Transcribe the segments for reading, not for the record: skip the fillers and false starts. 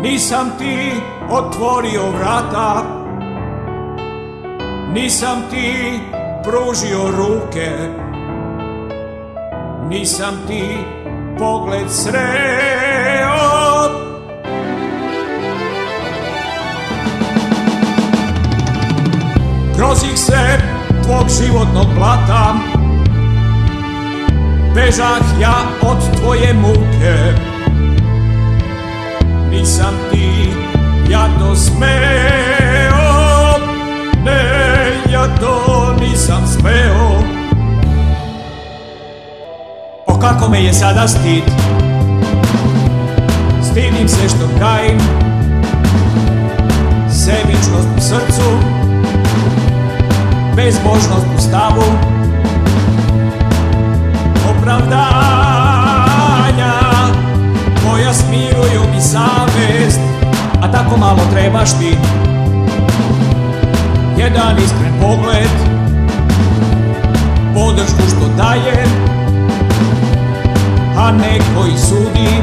Nisam ti otvorio vrata, nisam ti pružio ruke, nisam ti pogled sreo. Kroz ih se tvog životnog blata bežah ja od tvoje muke. Nisam ti ja to smeo, ne, ja to nisam smeo. O kako me je sada stid, stidim se što gajim sebičnost u srcu, bezbožnost u stavu, opravdanja koja smiruju mi savest, a tako malo trebaš ti. Jedan iskren pogled, podršku što daje, a ne koji sudi.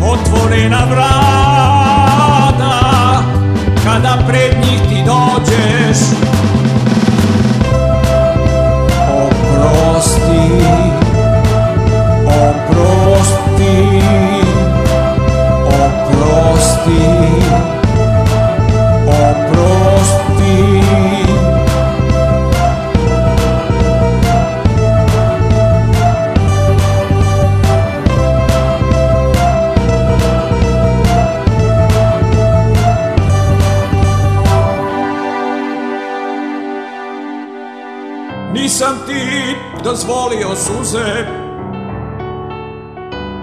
Otvorena vrata kada pred njih ti dođeš. Oprosti, oprosti, oprosti, oprosti. Nisam ti dozvolio suze,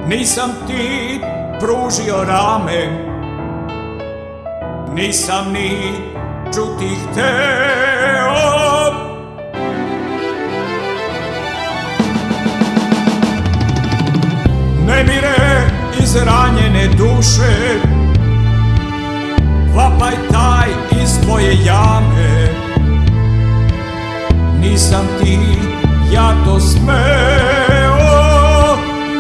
nisam ti pružio rame, nisam ni čuti hteo. Nemire izranjene duše, vapaj taj iz tvoje jame. Nisam ti ja to smeo,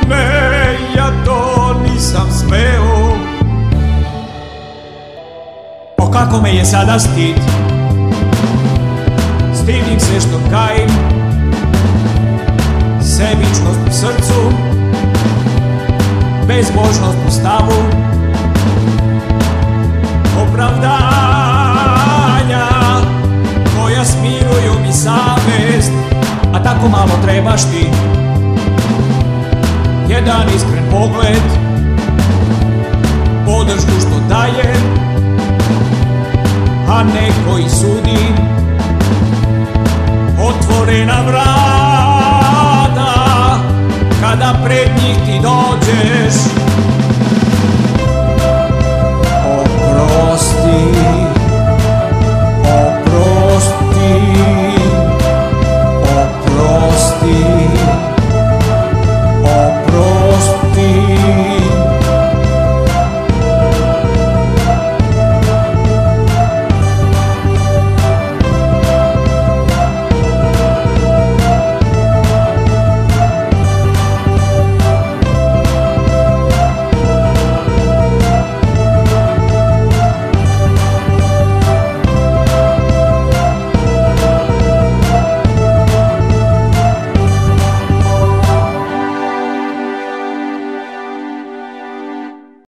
ne, ja to nisam smeo. O kako me je sada stid, stidim se što gajim sebičnost u srcu, bezbožnost u stavu, opravdanja koja smiruju mi savest, a tako malo trebaš ti. Jedan iskren pogled, podršku što daje, a ne koji sudi. Otvorena vrata